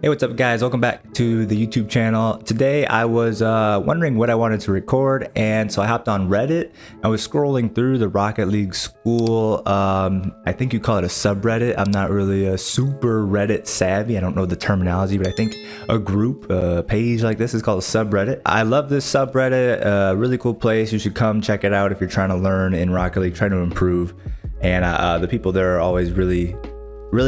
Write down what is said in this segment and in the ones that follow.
Hey, what's up guys? Welcome back to the YouTube channel. Today I was wondering what I wanted to record, and so I hopped on Reddit. I was scrolling through the Rocket League school. I think you call it a subreddit. I'm not really a super Reddit savvy. I don't know the terminology, but I think a group, a page like this is called a subreddit. I love this subreddit, a really cool place. You should come check it out if you're trying to learn in Rocket League, trying to improve. And the people there are always really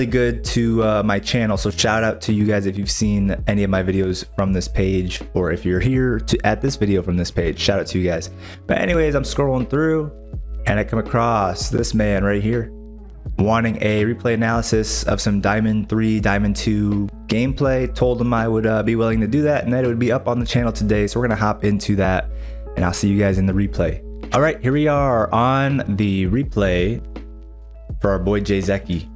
good to my channel, so shout out to you guys if you've seen any of my videos from this page, or if you're here at this video from this page, shout out to you guys. But anyways, I'm scrolling through and I come across this man right here wanting a replay analysis of some Diamond 3, Diamond 2 gameplay. Told him I would be willing to do that and that it would be up on the channel today, so we're gonna hop into that and I'll see you guys in the replay. All right, here we are on the replay for our boy Jayzeki.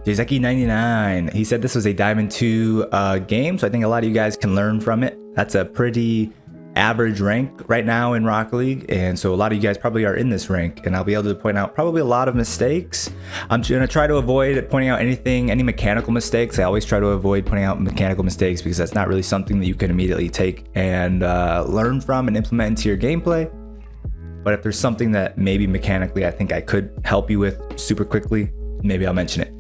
Jayzeki99, he said this was a Diamond 2 game, so I think a lot of you guys can learn from it. That's a pretty average rank right now in Rocket League, and so a lot of you guys probably are in this rank, and I'll be able to point out probably a lot of mistakes. I'm gonna try to avoid pointing out any mechanical mistakes. I always try to avoid pointing out mechanical mistakes because that's not really something that you can immediately take and learn from and implement into your gameplay. But if there's something that maybe mechanically I think I could help you with super quickly, maybe I'll mention it.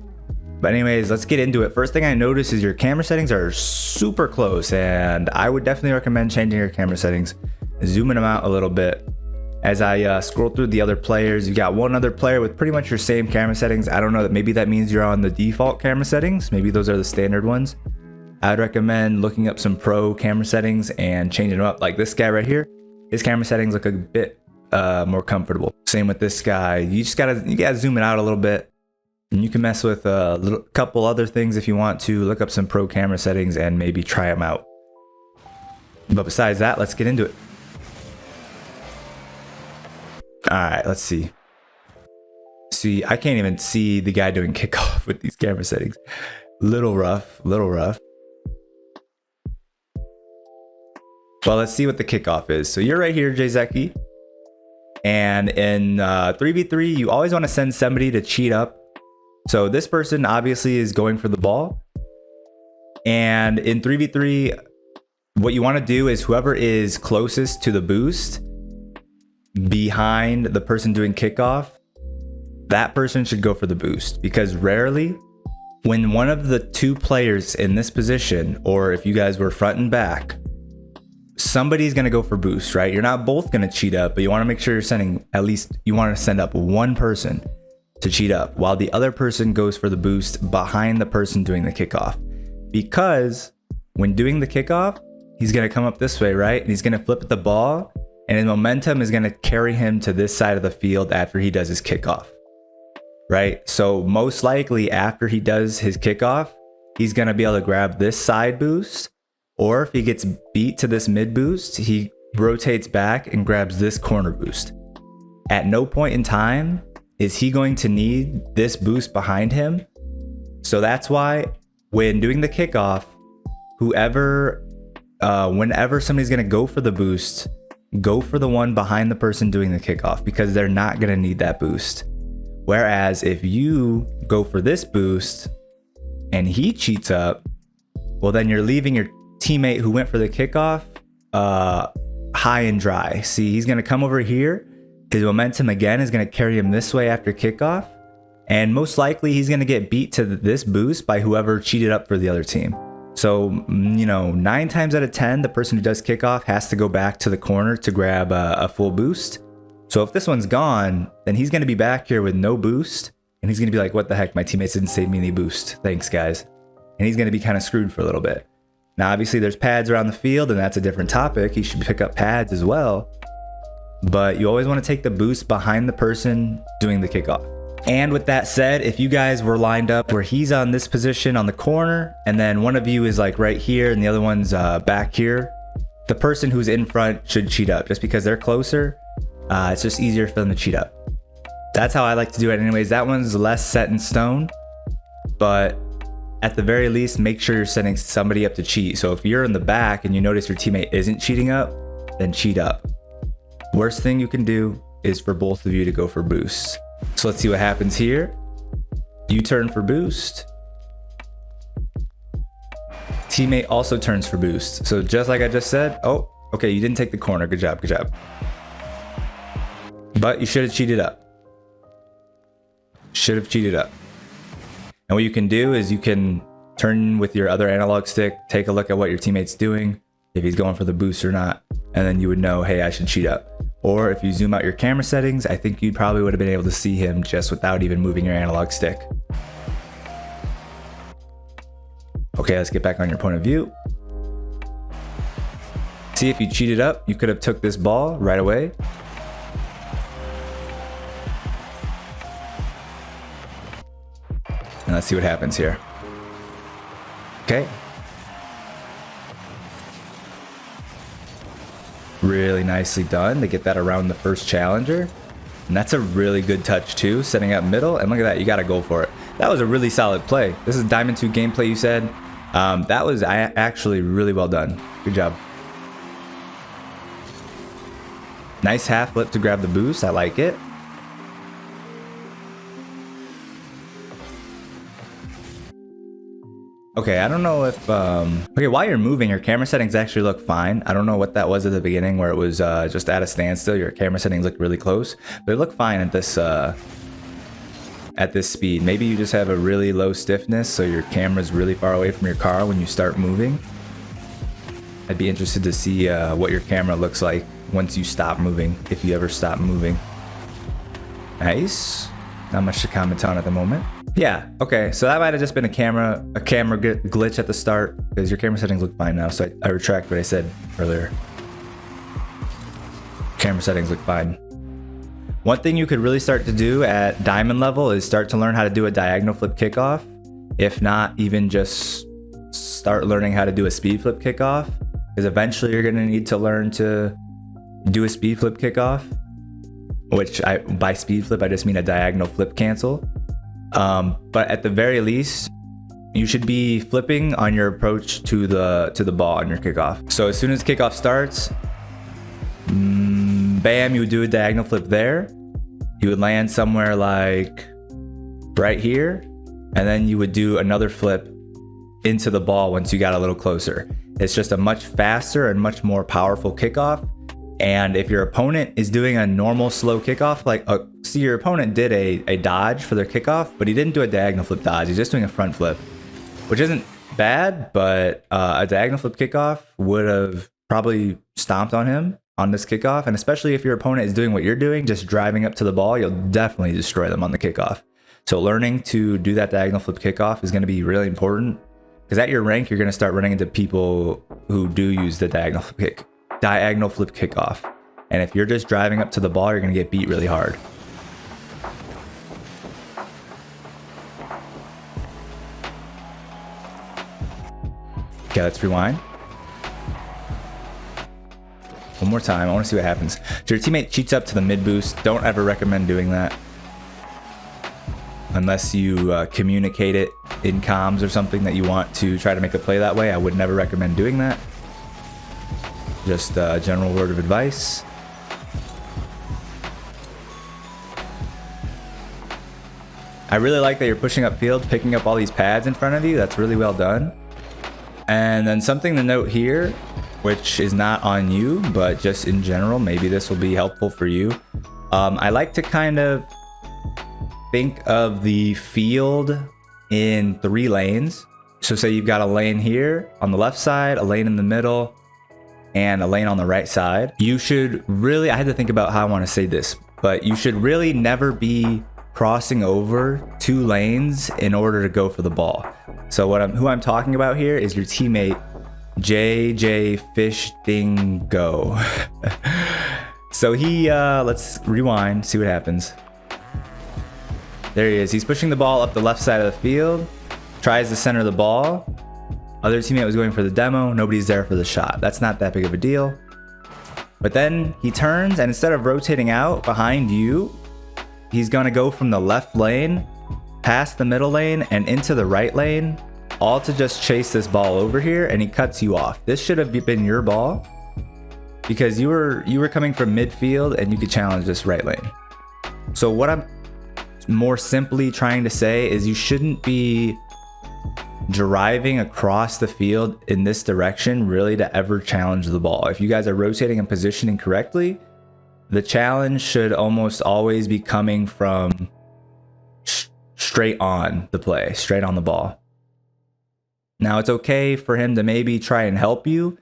But anyways, let's get into it. First thing I notice is your camera settings are super close, and I would definitely recommend changing your camera settings, zooming them out a little bit. As I scroll through the other players, you got one other player with pretty much your same camera settings. I don't know, maybe that means you're on the default camera settings. Maybe those are the standard ones. I'd recommend looking up some pro camera settings and changing them up. Like this guy right here, his camera settings look a bit more comfortable. Same with this guy. You gotta zoom it out a little bit. And you can mess with a couple other things if you want to. Look up some pro camera settings and maybe try them out. But besides that, let's get into it. All right, let's see. See, I can't even see the guy doing kickoff with these camera settings. Little rough, little rough. Well, let's see what the kickoff is. So you're right here, Jayzeki. And in 3v3, you always want to send somebody to cheat up. So this person obviously is going for the ball. And in 3v3, what you want to do is whoever is closest to the boost behind the person doing kickoff, that person should go for the boost. Because rarely, when one of the two players in this position, or if you guys were front and back, somebody's going to go for boost, right? You're not both going to cheat up, but you want to make sure you're sending, at least you want to send up one person to cheat up while the other person goes for the boost behind the person doing the kickoff. Because when doing the kickoff, he's going to come up this way, right? And he's going to flip the ball, and his momentum is going to carry him to this side of the field after he does his kickoff, right? So most likely after he does his kickoff, he's going to be able to grab this side boost, or if he gets beat to this mid boost, he rotates back and grabs this corner boost. At no point in time is he going to need this boost behind him. So that's why when doing the kickoff, whenever somebody's going to go for the boost, go for the one behind the person doing the kickoff, because they're not going to need that boost. Whereas if you go for this boost and he cheats up, well, then you're leaving your teammate who went for the kickoff high and dry. See, he's going to come over here. His momentum again is going to carry him this way after kickoff, and most likely he's going to get beat to this boost by whoever cheated up for the other team. So, you know, 9 times out of 10, the person who does kickoff has to go back to the corner to grab a full boost. So if this one's gone, then he's going to be back here with no boost, and he's going to be like, what the heck, my teammates didn't save me any boost. Thanks, guys. And he's going to be kind of screwed for a little bit. Now, obviously, there's pads around the field, and that's a different topic. He should pick up pads as well. But you always want to take the boost behind the person doing the kickoff. And with that said, if you guys were lined up where he's on this position on the corner, and then one of you is like right here and the other one's back here, the person who's in front should cheat up. Just because they're closer, it's just easier for them to cheat up. That's how I like to do it anyways. That one's less set in stone, but at the very least, make sure you're setting somebody up to cheat. So if you're in the back and you notice your teammate isn't cheating up, then cheat up. Worst thing you can do is for both of you to go for boost. So let's see what happens here. You turn for boost. Teammate also turns for boost. So just like I just said, oh, okay, you didn't take the corner. Good job, good job. But you should have cheated up. Should have cheated up. And what you can do is you can turn with your other analog stick, take a look at what your teammate's doing, if he's going for the boost or not, and then you would know, hey, I should cheat up. Or if you zoom out your camera settings, I think you probably would have been able to see him just without even moving your analog stick. Okay, let's get back on your point of view. See, if you cheated up, you could have took this ball right away. And let's see what happens here. Okay. Really nicely done to get that around the first challenger. And that's a really good touch too, setting up middle. And look at that, you got to go for it. That was a really solid play. This is Diamond 2 gameplay, you said. That was actually really well done. Good job. Nice half flip to grab the boost. I like it. Okay, I don't know if, okay, while you're moving, your camera settings actually look fine. I don't know what that was at the beginning where it was just at a standstill. Your camera settings look really close, but it looked fine at this speed. Maybe you just have a really low stiffness, so your camera's really far away from your car when you start moving. I'd be interested to see what your camera looks like once you stop moving, if you ever stop moving. Nice. Not much to comment on at the moment. Yeah, okay, so that might have just been a camera glitch at the start, because your camera settings look fine now, so I retract what I said earlier. Camera settings look fine. One thing you could really start to do at diamond level is start to learn how to do a diagonal flip kickoff. If not, even just start learning how to do a speed flip kickoff, because eventually you're gonna need to learn to do a speed flip kickoff, which by speed flip, I just mean a diagonal flip cancel. But at the very least, you should be flipping on your approach to the ball on your kickoff. So as soon as kickoff starts, bam, you would do a diagonal flip there. You would land somewhere like right here, and then you would do another flip into the ball once you got a little closer. It's just a much faster and much more powerful kickoff. And if your opponent is doing a normal slow kickoff, like see, your opponent did a dodge for their kickoff, but he didn't do a diagonal flip dodge. He's just doing a front flip, which isn't bad, but a diagonal flip kickoff would have probably stomped on him on this kickoff. And especially if your opponent is doing what you're doing, just driving up to the ball, you'll definitely destroy them on the kickoff. So learning to do that diagonal flip kickoff is going to be really important, because at your rank, you're going to start running into people who do use the diagonal flip kickoff. And if you're just driving up to the ball, you're going to get beat really hard. Okay, let's rewind. One more time. I want to see what happens. So your teammate cheats up to the mid boost. Don't ever recommend doing that unless you communicate it in comms or something that you want to try to make a play that way. I would never recommend doing that. Just a general word of advice. I really like that you're pushing up field, picking up all these pads in front of you. That's really well done. And then something to note here, which is not on you, but just in general, maybe this will be helpful for you. I like to kind of think of the field in 3 lanes. So say you've got a lane here on the left side, a lane in the middle, and a lane on the right side. You should really, I had to think about how I want to say this, but you should really never be crossing over 2 lanes in order to go for the ball. So who I'm talking about here is your teammate JJ Fish Dingo. So he, let's rewind, see what happens. There he is. He's pushing the ball up the left side of the field, tries to center the ball. Other teammate was going for the demo. Nobody's there for the shot. That's not that big of a deal. But then he turns, and instead of rotating out behind you, he's going to go from the left lane, past the middle lane, and into the right lane, all to just chase this ball over here, and he cuts you off. This should have been your ball, because you were coming from midfield, and you could challenge this right lane. So what I'm more simply trying to say is you shouldn't be driving across the field in this direction really to ever challenge the ball. If you guys are rotating and positioning correctly, the challenge should almost always be coming from straight on the play, straight on the ball. Now, it's okay for him to maybe try and help you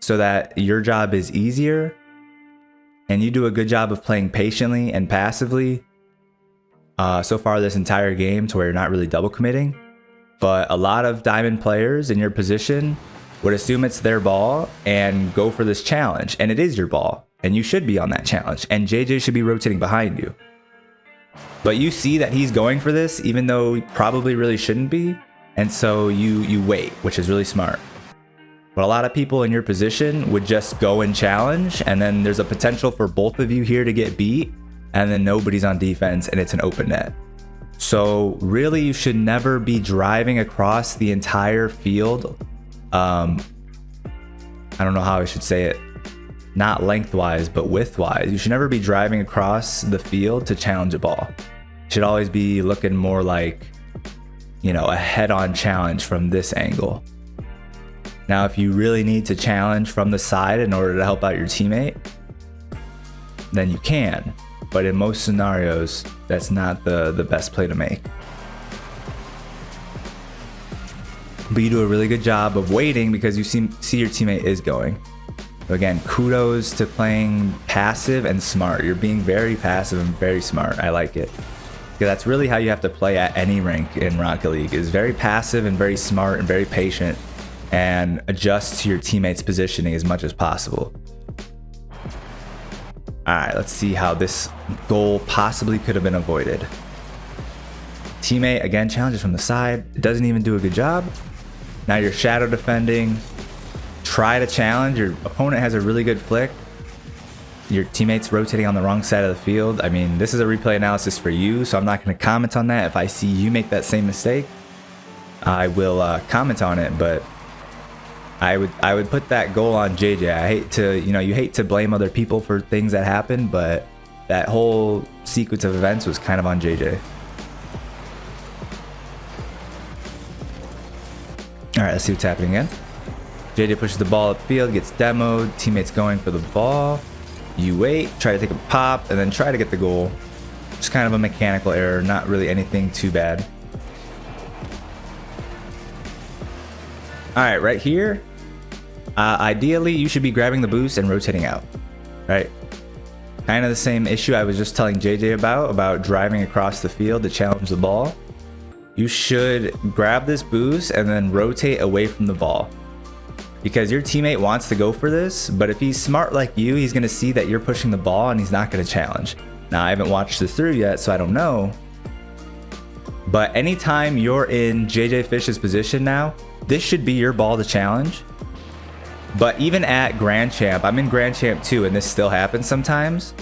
so that your job is easier and you do a good job of playing patiently and passively so far this entire game to where you're not really double committing. But a lot of diamond players in your position would assume it's their ball and go for this challenge, and it is your ball and you should be on that challenge, and JJ should be rotating behind you. But you see that he's going for this even though he probably really shouldn't be, and so you wait, which is really smart. But a lot of people in your position would just go and challenge, and then there's a potential for both of you here to get beat, and then nobody's on defense and it's an open net. So really, you should never be driving across the entire field. I don't know how I should say it. Not lengthwise, but widthwise. You should never be driving across the field to challenge a ball. You should always be looking more like, you know, a head-on challenge from this angle. Now, if you really need to challenge from the side in order to help out your teammate, then you can. But in most scenarios, that's not the best play to make. But you do a really good job of waiting because you see your teammate is going. Again, kudos to playing passive and smart. You're being very passive and very smart. I like it. Because that's really how you have to play at any rank in Rocket League, is very passive and very smart and very patient, and adjust to your teammate's positioning as much as possible. Alright, let's see how this goal possibly could have been avoided. Teammate, again, challenges from the side. It doesn't even do a good job. Now you're shadow defending. Try to challenge. Your opponent has a really good flick. Your teammate's rotating on the wrong side of the field. I mean, this is a replay analysis for you, so I'm not going to comment on that. If I see you make that same mistake, I will comment on it, but I would put that goal on JJ. I hate to, you hate to blame other people for things that happen, but that whole sequence of events was kind of on JJ. All right, let's see what's happening again. JJ pushes the ball upfield, gets demoed, teammates going for the ball. You wait, try to take a pop, and then try to get the goal. Just kind of a mechanical error, not really anything too bad. All right, right here, ideally you should be grabbing the boost and rotating out, right? Kind of the same issue I was just telling JJ about driving across the field to challenge the ball. You should grab this boost and then rotate away from the ball, because your teammate wants to go for this, but if he's smart like you, he's gonna see that you're pushing the ball and he's not gonna challenge. Now, I haven't watched this through yet, so I don't know, but anytime you're in JJ Fish's position now, this should be your ball to challenge. But even at Grand Champ, I'm in Grand Champ 2, and this still happens sometimes,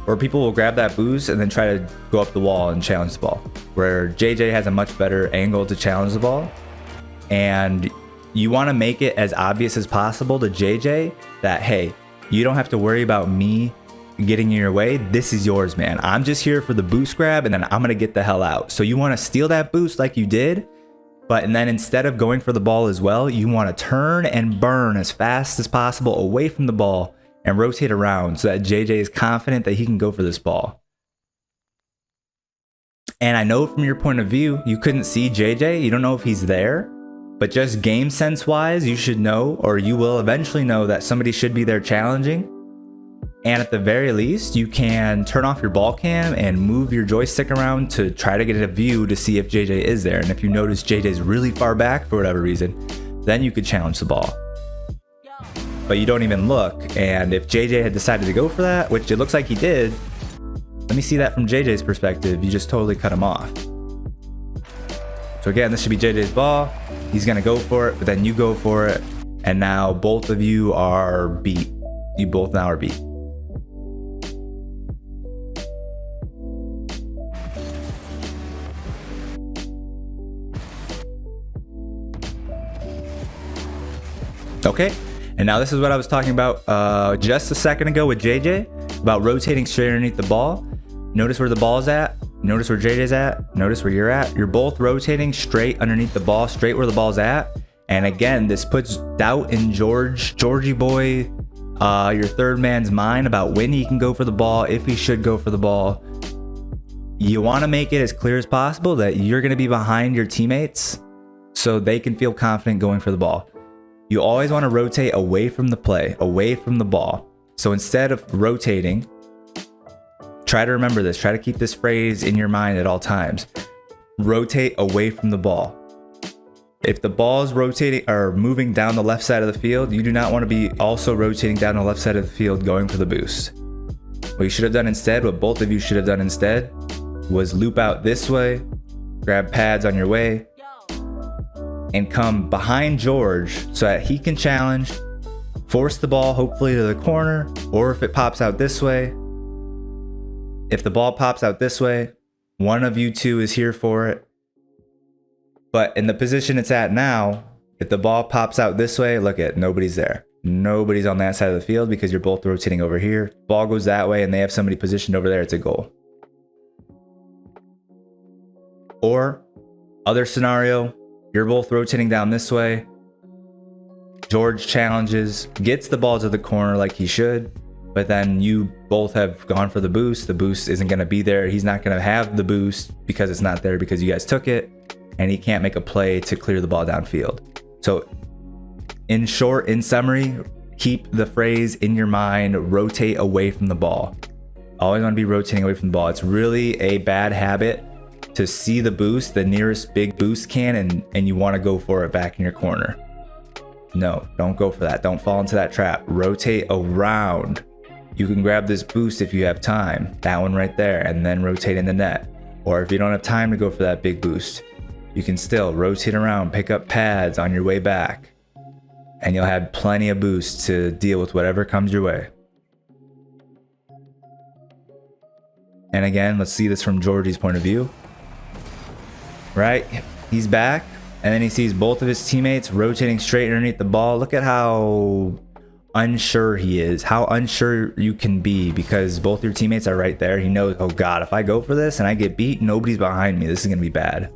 where people will grab that boost and then try to go up the wall and challenge the ball, where JJ has a much better angle to challenge the ball. And you want to make it as obvious as possible to JJ that, hey, you don't have to worry about me getting in your way. This is yours, man. I'm just here for the boost grab, and then I'm going to get the hell out. So you want to steal that boost like you did, and then instead of going for the ball as well, you want to turn and burn as fast as possible away from the ball and rotate around so that JJ is confident that he can go for this ball. And I know from your point of view, you couldn't see JJ. You don't know if he's there, but just game sense wise, you should know, or you will eventually know, that somebody should be there challenging. And at the very least, you can turn off your ball cam and move your joystick around to try to get a view to see if JJ is there. And if you notice JJ's really far back for whatever reason, then you could challenge the ball. But you don't even look. And if JJ had decided to go for that, which it looks like he did, let me see that from JJ's perspective. You just totally cut him off. So again, this should be JJ's ball. He's gonna go for it, but then you go for it. And now both of you are beat. You both now are beat. Okay, and now this is what I was talking about just a second ago with JJ, about rotating straight underneath the ball. Notice where the ball is at. Notice where JJ's at. Notice where you're at. You're both rotating straight underneath the ball, straight where the ball's at. And again, this puts doubt in Georgie boy, your third man's mind about when he can go for the ball, if he should go for the ball. You want to make it as clear as possible that you're going to be behind your teammates so they can feel confident going for the ball. You always want to rotate away from the play, away from the ball. So instead of rotating, try to remember this. Try to keep this phrase in your mind at all times. Rotate away from the ball. If the ball is rotating or moving down the left side of the field, you do not want to be also rotating down the left side of the field going for the boost. What you should have done instead, what both of you should have done instead, was loop out this way, grab pads on your way, and come behind George so that he can challenge, force the ball hopefully to the corner, or if it pops out this way. If the ball pops out this way, one of you two is here for it. But in the position it's at now, if the ball pops out this way, look at nobody's there. Nobody's on that side of the field because you're both rotating over here. Ball goes that way and they have somebody positioned over there, it's a goal. Or other scenario, you're both rotating down this way. George challenges, gets the ball to the corner like he should, but then you both have gone for the boost. The boost isn't going to be there. He's not going to have the boost because it's not there because you guys took it, and he can't make a play to clear the ball downfield. So in short, in summary, keep the phrase in your mind, rotate away from the ball. Always want to be rotating away from the ball. It's really a bad habit to see the boost, the nearest big boost can, and you want to go for it back in your corner. No, don't go for that. Don't fall into that trap. Rotate around. You can grab this boost if you have time, that one right there, and then rotate in the net. Or if you don't have time to go for that big boost, you can still rotate around, pick up pads on your way back, and you'll have plenty of boost to deal with whatever comes your way. And again, let's see this from Georgie's point of view. Right? He's back, and then he sees both of his teammates rotating straight underneath the ball. Look at how unsure he is, how unsure you can be because both your teammates are right there. He knows, oh God, if I go for this and I get beat, nobody's behind me. This is going to be bad.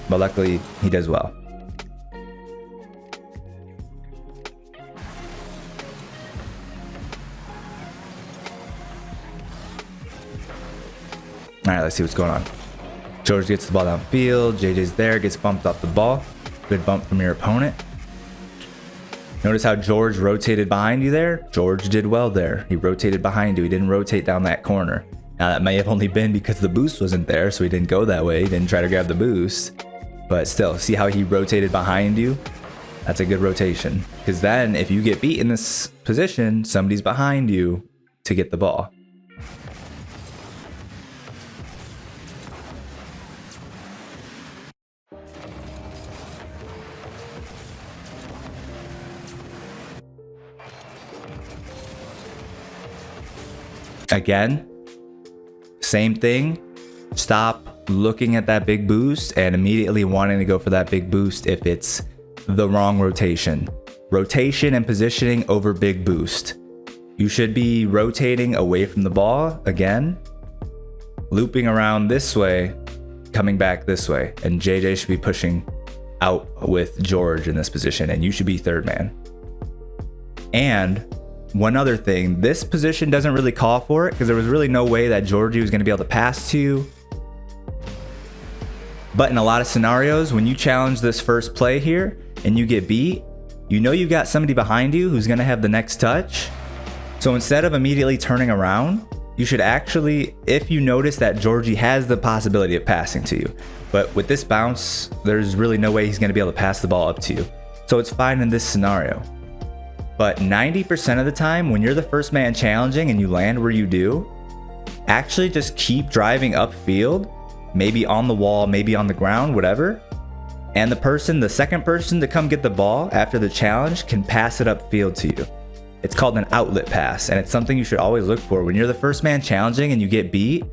But luckily, he does well. All right, let's see what's going on. George gets the ball downfield. JJ's there, gets bumped off the ball. Good bump from your opponent. Notice how George rotated behind you there? George did well there. He rotated behind you. He didn't rotate down that corner. Now, that may have only been because the boost wasn't there, so he didn't go that way. He didn't try to grab the boost. But still, see how he rotated behind you? That's a good rotation. Because then, if you get beat in this position, somebody's behind you to get the ball. Again, same thing. Stop looking at that big boost and immediately wanting to go for that big boost if it's the wrong rotation. Rotation and positioning over big boost. You should be rotating away from the ball again, looping around this way, coming back this way, and JJ should be pushing out with George in this position, and you should be third man. And one other thing, this position doesn't really call for it because there was really no way that Georgie was going to be able to pass to you. But in a lot of scenarios, when you challenge this first play here and you get beat, you know you've got somebody behind you who's going to have the next touch. So instead of immediately turning around, you should actually, if you notice that Georgie has the possibility of passing to you, but with this bounce, there's really no way he's going to be able to pass the ball up to you. So it's fine in this scenario. But 90% of the time, when you're the first man challenging and you land where you do, actually just keep driving upfield, maybe on the wall, maybe on the ground, whatever. And the second person to come get the ball after the challenge can pass it upfield to you. It's called an outlet pass, and it's something you should always look for. When you're the first man challenging and you get beat,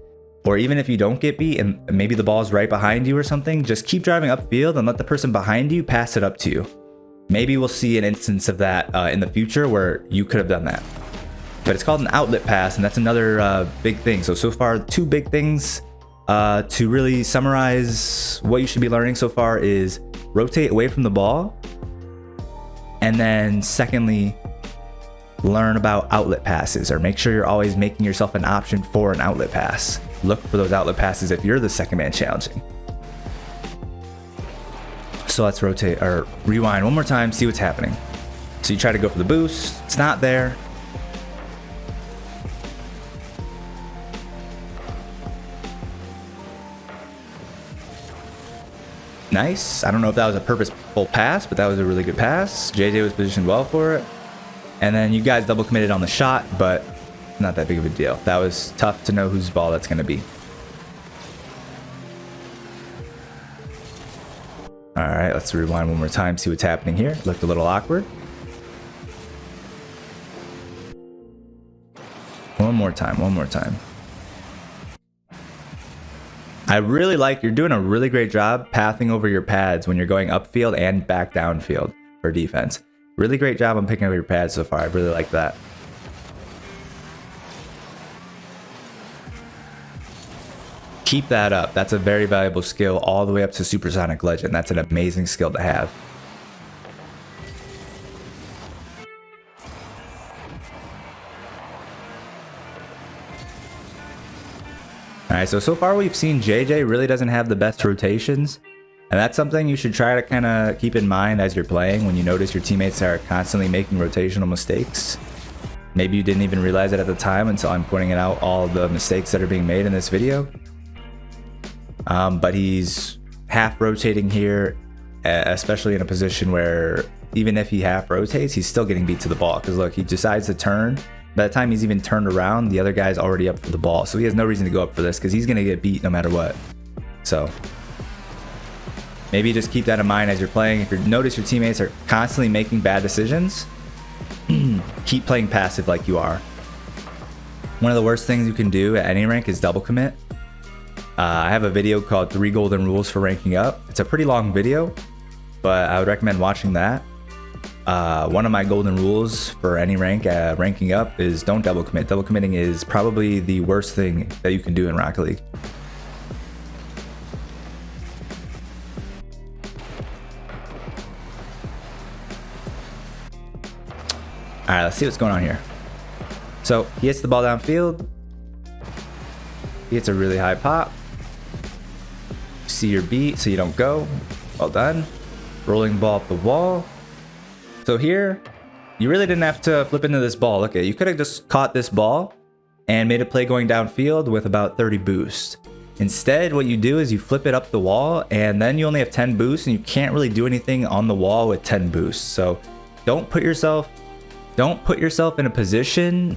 or even if you don't get beat and maybe the ball's right behind you or something, just keep driving upfield and let the person behind you pass it up to you. Maybe we'll see an instance of that in the future where you could have done that. but it's called an outlet pass, and that's another big thing. So far, 2 big things to really summarize what you should be learning so far is rotate away from the ball, and then secondly, learn about outlet passes, or make sure you're always making yourself an option for an outlet pass. Look for those outlet passes if you're the second man challenging. So let's rotate or rewind one more time, see what's happening. So you try to go for the boost, it's not there. Nice. I don't know if that was a purposeful pass, but that was a really good pass. JJ was positioned well for it. And then you guys double committed on the shot, but not that big of a deal. That was tough to know whose ball that's going to be. All right, let's rewind one more time, see what's happening here. Looked a little awkward. One more time, one more time. I really like, you're doing a really great job pathing over your pads when you're going upfield and back downfield for defense. Really great job on picking up your pads so far. I really like that. Keep that up. That's a very valuable skill all the way up to Supersonic Legend. That's an amazing skill to have. Alright, so far we've seen JJ really doesn't have the best rotations. And that's something you should try to kind of keep in mind as you're playing when you notice your teammates are constantly making rotational mistakes. Maybe you didn't even realize it at the time until I'm pointing out all the mistakes that are being made in this video. But he's half rotating here, especially in a position where even if he half rotates, he's still getting beat to the ball. Because look, he decides to turn. By the time he's even turned around, the other guy's already up for the ball. So he has no reason to go up for this because he's going to get beat no matter what. So maybe just keep that in mind as you're playing. If you notice your teammates are constantly making bad decisions, keep playing passive like you are. One of the worst things you can do at any rank is double commit. I have a video called 3 Golden Rules for Ranking Up. It's a pretty long video, but I would recommend watching that. One of my golden rules for any rank ranking up is don't double commit. Double committing is probably the worst thing that you can do in Rocket League. Alright, let's see what's going on here. So he hits the ball downfield. He hits a really high pop. See your beat so you don't go. Well done. Rolling ball up the wall. So here, you really didn't have to flip into this ball. Okay, you could have just caught this ball and made a play going downfield with about 30 boost. Instead, what you do is you flip it up the wall, and then you only have 10 boosts, and you can't really do anything on the wall with 10 boosts. So don't put yourself in a position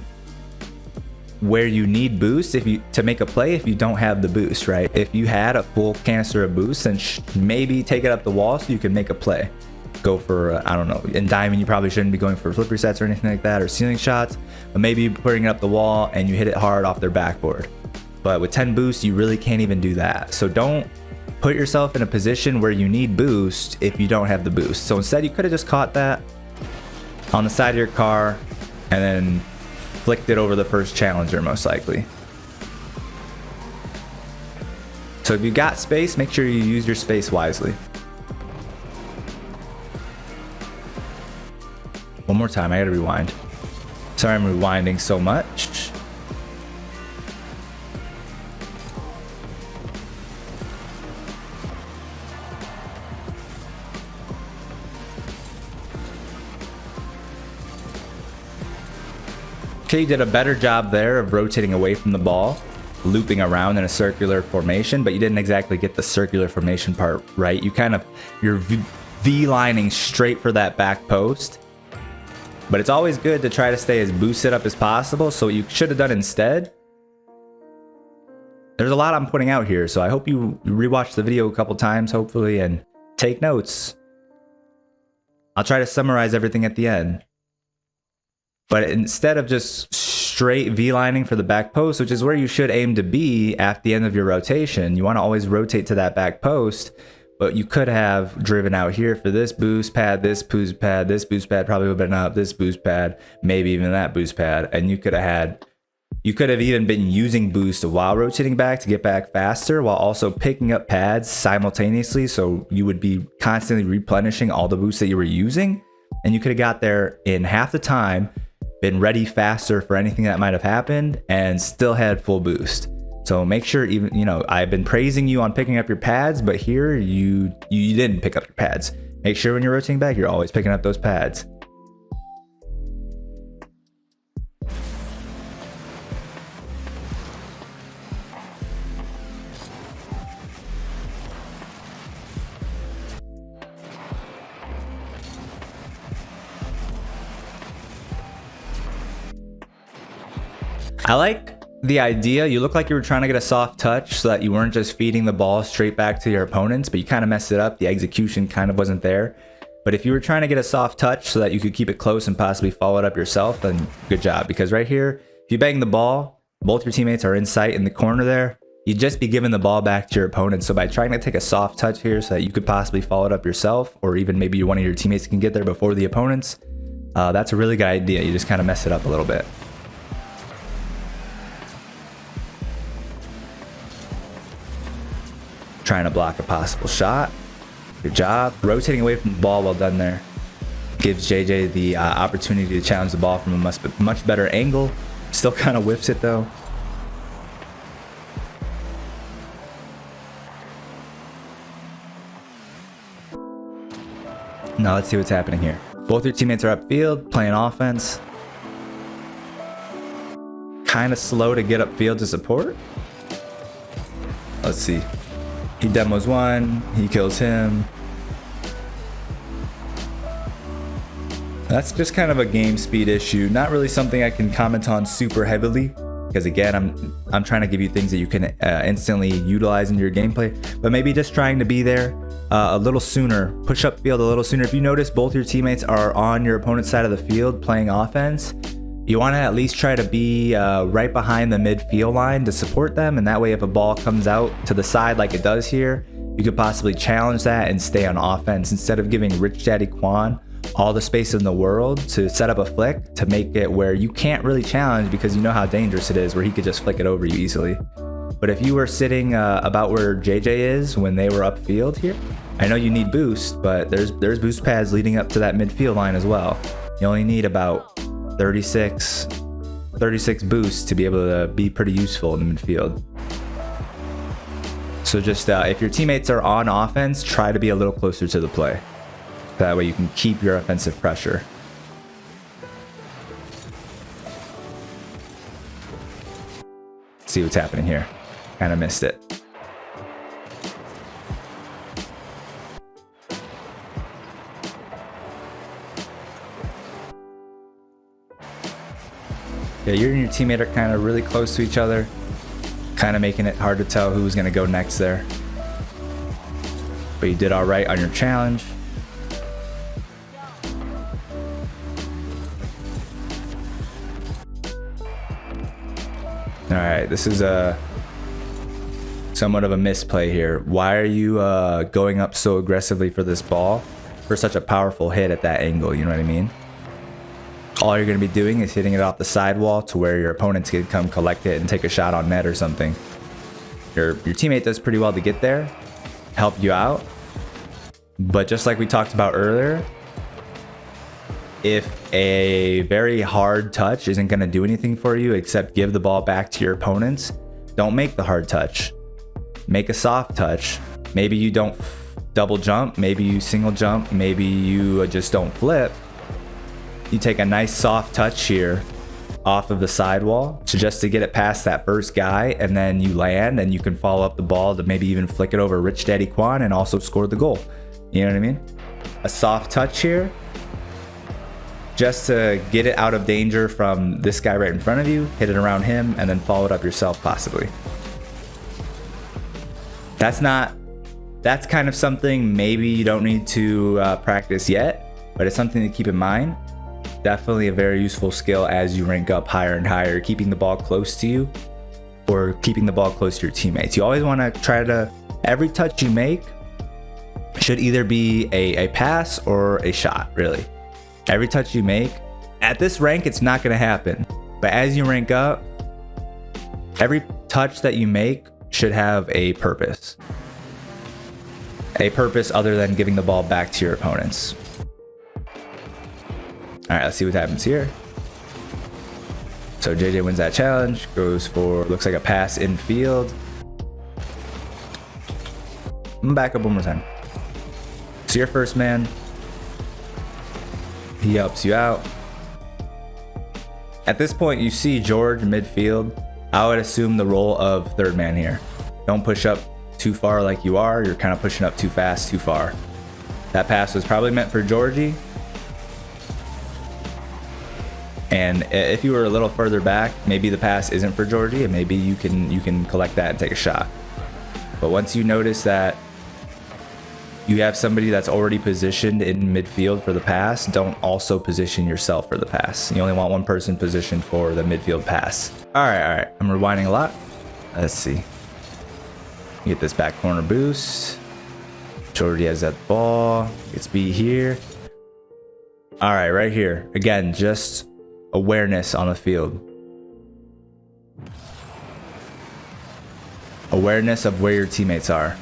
where you need boost to make a play if you don't have the boost, right? If you had a full canister of boost, then maybe take it up the wall so you can make a play. Go for, I don't know, in diamond you probably shouldn't be going for flip resets or anything like that, or ceiling shots, but maybe you're putting it up the wall and you hit it hard off their backboard. But with 10 boosts, you really can't even do that. So don't put yourself in a position where you need boost if you don't have the boost. So instead, you could have just caught that on the side of your car and then flicked it over the first challenger, most likely. So if you got space, make sure you use your space wisely. One more time, I gotta rewind. Sorry I'm rewinding so much. Okay, you did a better job there of rotating away from the ball, looping around in a circular formation, but you didn't exactly get the circular formation part right. You're V-lining straight for that back post. But it's always good to try to stay as boosted up as possible. So what you should have done instead, there's a lot I'm putting out here, so I hope you rewatch the video a couple times, hopefully, and take notes. I'll try to summarize everything at the end. But instead of just straight V-lining for the back post, which is where you should aim to be at the end of your rotation, you want to always rotate to that back post. but you could have driven out here for this boost pad, this boost pad, this boost pad probably would have been up, this boost pad, maybe even that boost pad. And you could have even been using boost while rotating back to get back faster, while also picking up pads simultaneously. So you would be constantly replenishing all the boosts that you were using. And you could have got there in half the time, been ready faster for anything that might have happened, and still had full boost. So make sure, even, you know, I've been praising you on picking up your pads, but here you didn't pick up your pads. Make sure when you're rotating back, you're always picking up those pads. I like the idea. You look like you were trying to get a soft touch so that you weren't just feeding the ball straight back to your opponents, but you kind of messed it up. The execution kind of wasn't there. But if you were trying to get a soft touch so that you could keep it close and possibly follow it up yourself, then good job. Because right here, if you bang the ball, both your teammates are in sight in the corner there, you'd just be giving the ball back to your opponent. So by trying to take a soft touch here so that you could possibly follow it up yourself, or even maybe one of your teammates can get there before the opponents, that's a really good idea. You just kind of mess it up a little bit. Trying to block a possible shot. Good job. Rotating away from the ball, well done there. Gives JJ the opportunity to challenge the ball from a much better angle. Still kind of whiffs it though. Now let's see what's happening here. Both your teammates are upfield, playing offense. Kind of slow to get upfield to support. Let's see. He demos one, he kills him. That's just kind of a game speed issue. Not really something I can comment on super heavily, because again, I'm trying to give you things that you can instantly utilize in your gameplay. But maybe just trying to be there a little sooner, push up field a little sooner. If you notice both your teammates are on your opponent's side of the field playing offense, you want to at least try to be right behind the midfield line to support them, and that way if a ball comes out to the side like it does here, you could possibly challenge that and stay on offense instead of giving Rich Daddy Quan all the space in the world to set up a flick to make it where you can't really challenge, because you know how dangerous it is where he could just flick it over you easily. But if you were sitting about where JJ is when they were upfield here, I know you need boost, but there's boost pads leading up to that midfield line as well. You only need about 36 boosts to be able to be pretty useful in the midfield. So just if your teammates are on offense, try to be a little closer to the play. That way you can keep your offensive pressure. See what's happening here. Kind of missed it. Yeah, you and your teammate are kind of really close to each other, kind of making it hard to tell who's going to go next there. But you did all right on your challenge. All right, this is somewhat of a misplay here. Why are you going up so aggressively for this ball for such a powerful hit at that angle? You know what I mean? All you're going to be doing is hitting it off the sidewall to where your opponents can come collect it and take a shot on net or something. Your teammate does pretty well to get there, help you out. But just like we talked about earlier, if a very hard touch isn't going to do anything for you except give the ball back to your opponents, don't make the hard touch. Make a soft touch. Maybe you don't double jump, maybe you single jump, maybe you just don't flip. You take a nice soft touch here off of the sidewall just to get it past that first guy, and then you land and you can follow up the ball to maybe even flick it over Rich Daddy Quan and also score the goal. You know what I mean? A soft touch here just to get it out of danger from this guy right in front of you, hit it around him, and then follow it up yourself possibly. That's kind of something maybe you don't need to practice yet, but it's something to keep in mind. Definitely a very useful skill as you rank up higher and higher, keeping the ball close to you or keeping the ball close to your teammates. You always want to try to, every touch you make, should either be a pass or a shot, really. Every touch you make, at this rank, it's not going to happen. But as you rank up, every touch that you make should have a purpose. A purpose other than giving the ball back to your opponents. All right, let's see what happens here. So JJ wins that challenge, goes for, looks like a pass in field. I'm gonna back up one more time. So your first man, he helps you out. At this point, you see George midfield. I would assume the role of third man here. Don't push up too far like you are. You're kind of pushing up too fast, too far. That pass was probably meant for Georgie. And if you were a little further back, maybe the pass isn't for Georgie, and maybe you can collect that and take a shot. But once you notice that you have somebody that's already positioned in midfield for the pass, don't also position yourself for the pass. You only want one person positioned for the midfield pass. All right. I'm rewinding a lot. Let's see. Get this back corner boost. Georgie has that ball. Gets beat here. All right, right here. Again, just awareness on the field. Awareness of where your teammates are.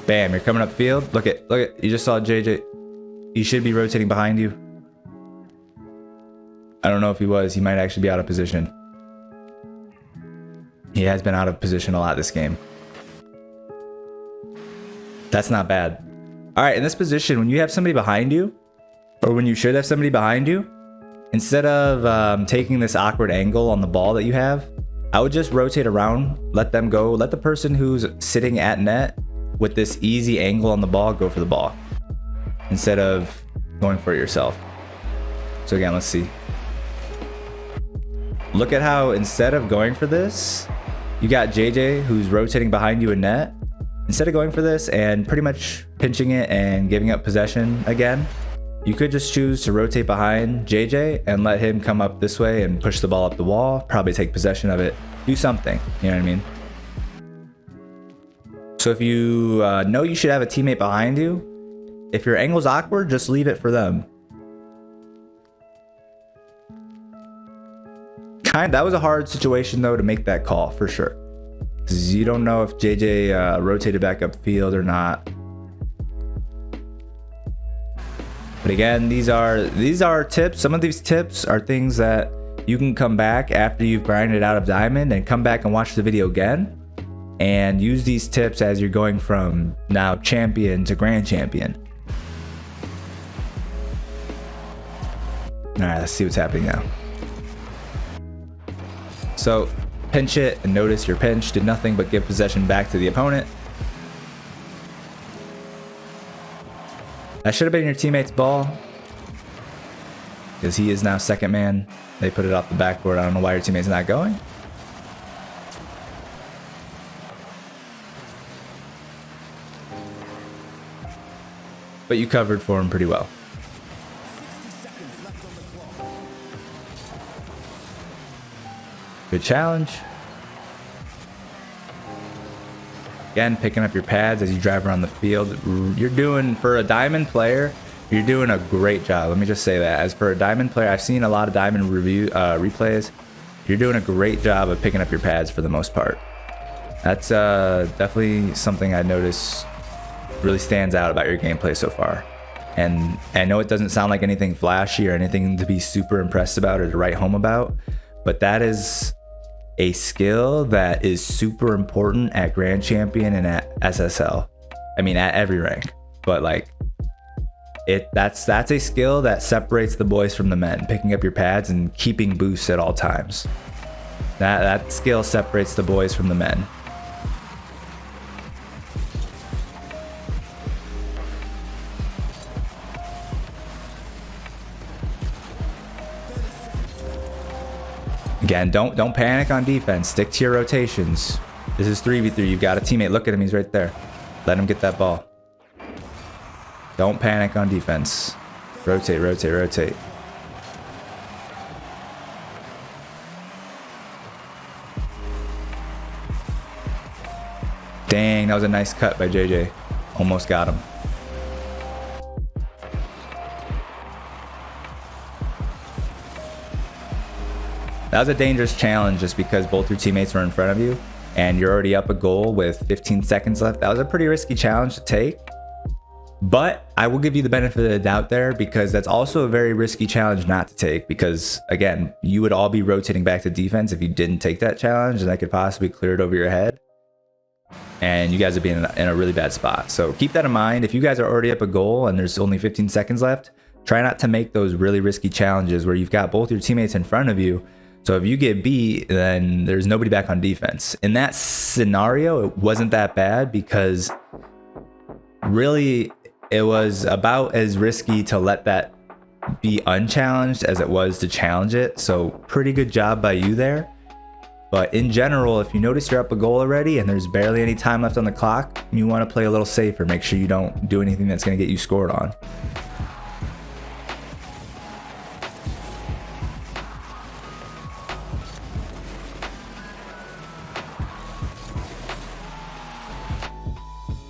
Bam, you're coming up field. Look at, you just saw JJ. He should be rotating behind you. I don't know if he was. He might actually be out of position. He has been out of position a lot this game. That's not bad. All right, in this position, when you have somebody behind you, or when you should have somebody behind you, instead of taking this awkward angle on the ball that you have, I would just rotate around, let them go, let the person who's sitting at net with this easy angle on the ball go for the ball, instead of going for it yourself. So again, let's see. Look at how instead of going for this, you got JJ who's rotating behind you in net. Instead of going for this and pretty much pinching it and giving up possession again, you could just choose to rotate behind JJ and let him come up this way and push the ball up the wall, probably take possession of it, do something, you know what I mean? So if you know you should have a teammate behind you, if your angle's awkward, just leave it for them. That was a hard situation though to make that call for sure. Because you don't know if JJ rotated back upfield or not. But again, these are tips. Some of these tips are things that you can come back after you've grinded out of diamond and come back and watch the video again and use these tips as you're going from now champion to grand champion. All right, let's see what's happening now. So pinch it and notice your pinch did nothing but give possession back to the opponent. That should have been your teammate's ball, because he is now second man. They put it off the backboard. I don't know why your teammate's not going. But you covered for him pretty well. Good challenge. Again, picking up your pads as you drive around the field. You're doing, for a diamond player, you're doing a great job. Let me just say that. As for a diamond player, I've seen a lot of diamond replays. You're doing a great job of picking up your pads for the most part. That's definitely something I noticed really stands out about your gameplay so far. And I know it doesn't sound like anything flashy or anything to be super impressed about or to write home about, but that is a skill that is super important at Grand Champion and at SSL. I mean, at every rank. But like, that's a skill that separates the boys from the men. Picking up your pads and keeping boosts at all times. That skill separates the boys from the men. Again, don't panic on defense. Stick to your rotations. This is 3v3. You've got a teammate. Look at him. He's right there. Let him get that ball. Don't panic on defense. Rotate, rotate, rotate. Dang, that was a nice cut by JJ. Almost got him. That was a dangerous challenge just because both your teammates were in front of you and you're already up a goal with 15 seconds left. That was a pretty risky challenge to take. But I will give you the benefit of the doubt there, because that's also a very risky challenge not to take, because again, you would all be rotating back to defense if you didn't take that challenge, and that could possibly clear it over your head. And you guys would be in a really bad spot. So keep that in mind. If you guys are already up a goal and there's only 15 seconds left, try not to make those really risky challenges where you've got both your teammates in front of you. So if you get beat, then there's nobody back on defense. In that scenario, it wasn't that bad, because really it was about as risky to let that be unchallenged as it was to challenge it. So pretty good job by you there. But in general, if you notice you're up a goal already and there's barely any time left on the clock, you want to play a little safer. Make sure you don't do anything that's going to get you scored on.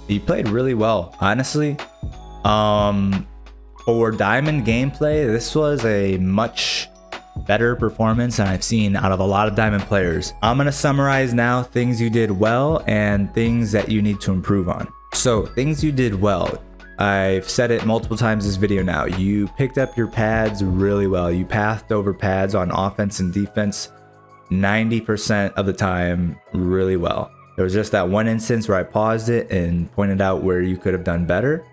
You played really well, honestly. For Diamond gameplay, this was a much better performance than I've seen out of a lot of Diamond players. I'm gonna summarize now things you did well and things that you need to improve on. So things you did well. I've said it multiple times this video now. You picked up your pads really well. You pathed over pads on offense and defense 90% of the time really well. There was just that one instance where I paused it and pointed out where you could have done better.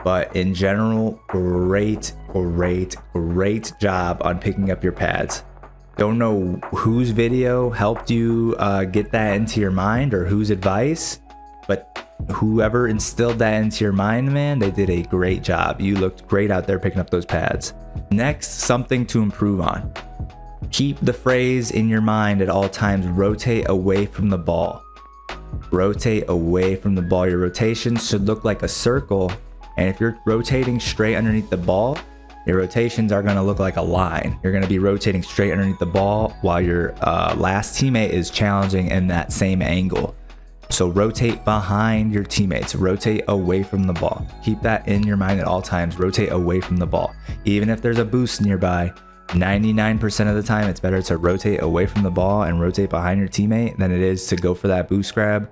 But in general, great job on picking up your pads. Don't know whose video helped you get that into your mind or whose advice, but whoever instilled that into your mind, man, they did a great job. You looked great out there picking up those pads. Next, something to improve on. Keep the phrase in your mind at all times, rotate away from the ball. Rotate away from the ball. Your rotations should look like a circle. And if you're rotating straight underneath the ball, your rotations are going to look like a line. You're going to be rotating straight underneath the ball while your last teammate is challenging in that same angle. So rotate behind your teammates, rotate away from the ball. Keep that in your mind at all times, rotate away from the ball. Even if there's a boost nearby, 99% of the time, it's better to rotate away from the ball and rotate behind your teammate than it is to go for that boost grab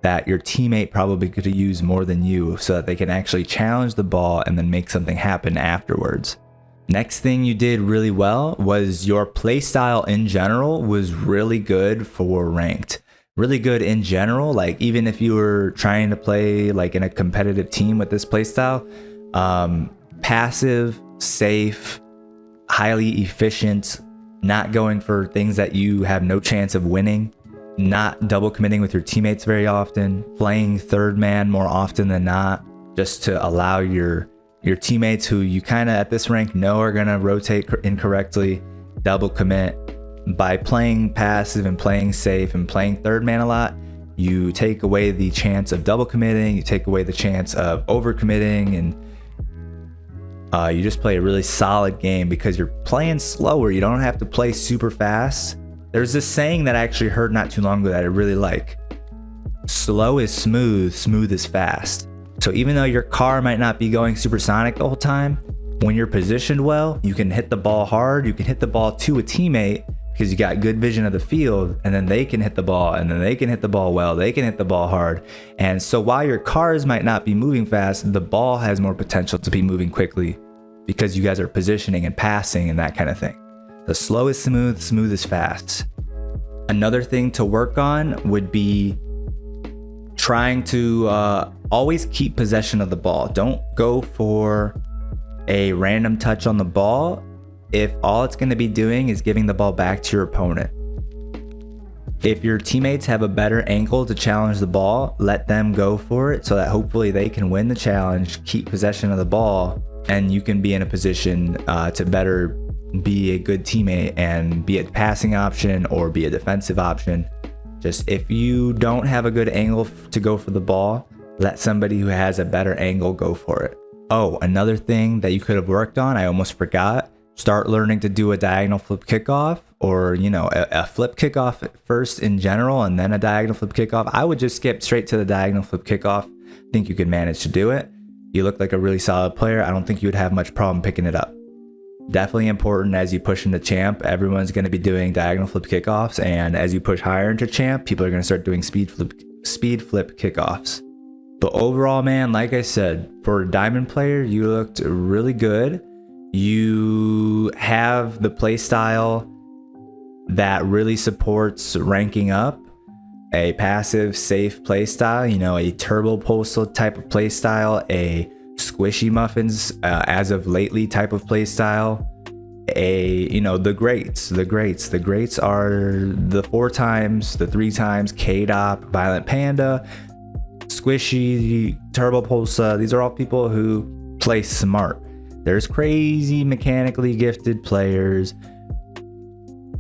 that your teammate probably could have used more than you, so that they can actually challenge the ball and then make something happen afterwards. Next thing you did really well was your playstyle in general was really good for ranked. Really good in general. Like even if you were trying to play like in a competitive team with this playstyle, passive, safe, highly efficient, not going for things that you have no chance of winning, not double committing with your teammates very often, playing third man more often than not, just to allow your teammates who you kind of at this rank know are going to rotate incorrectly, double commit. By playing passive and playing safe and playing third man a lot, you take away the chance of double committing, you take away the chance of over committing, and you just play a really solid game because you're playing slower. You don't have to play super fast. There's this saying that I actually heard not too long ago that I really like. Slow is smooth, smooth is fast. So even though your car might not be going supersonic the whole time, when you're positioned well, you can hit the ball hard, you can hit the ball to a teammate because you got good vision of the field, and then they can hit the ball, and then they can hit the ball well, they can hit the ball hard. And so while your cars might not be moving fast, the ball has more potential to be moving quickly because you guys are positioning and passing and that kind of thing. The slow is smooth, smooth is fast. Another thing to work on would be trying to always keep possession of the ball. Don't go for a random touch on the ball if all it's going to be doing is giving the ball back to your opponent. If your teammates have a better angle to challenge the ball, let them go for it so that hopefully they can win the challenge, keep possession of the ball, and you can be in a position to better be a good teammate and be a passing option or be a defensive option. Just if you don't have a good angle to go for the ball, let somebody who has a better angle go for it. Oh, another thing that you could have worked on, I almost forgot, start learning to do a diagonal flip kickoff, or a flip kickoff first in general and then a diagonal flip kickoff, I would just skip straight to the diagonal flip kickoff. I think you could manage to do it. You look like a really solid player. I don't think you would have much problem picking it up. Definitely important as you push into champ. Everyone's going to be doing diagonal flip kickoffs, and as you push higher into champ, people are going to start doing speed flip kickoffs. But overall, man, like I said, for a diamond player, you looked really good. You have the play style that really supports ranking up, a passive, safe play style, a turbo postal type of play style, a squishy muffins as of lately type of play style, the greats are the 4 times, the 3 times, K-Dop, Violent Panda, Squishy, Turbo Pulsa. These are all people who play smart. There's crazy mechanically gifted players,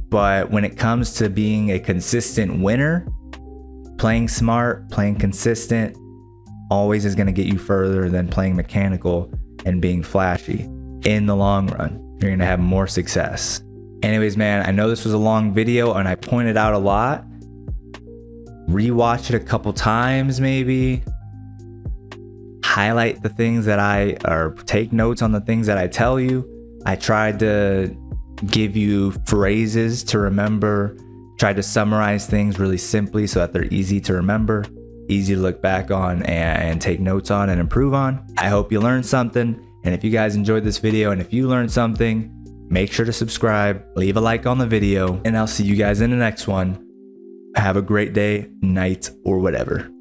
but when it comes to being a consistent winner, playing smart, playing consistent always is going to get you further than playing mechanical and being flashy. In the long run, you're going to have more success. Anyways, man, I know this was a long video and I pointed out a lot. Rewatch it a couple times, maybe. Highlight the things or take notes on the things that I tell you. I tried to give you phrases to remember, tried to summarize things really simply so that they're easy to remember, easy to look back on and take notes on and improve on. I hope you learned something. And if you guys enjoyed this video and if you learned something, make sure to subscribe, leave a like on the video, and I'll see you guys in the next one. Have a great day, night, or whatever.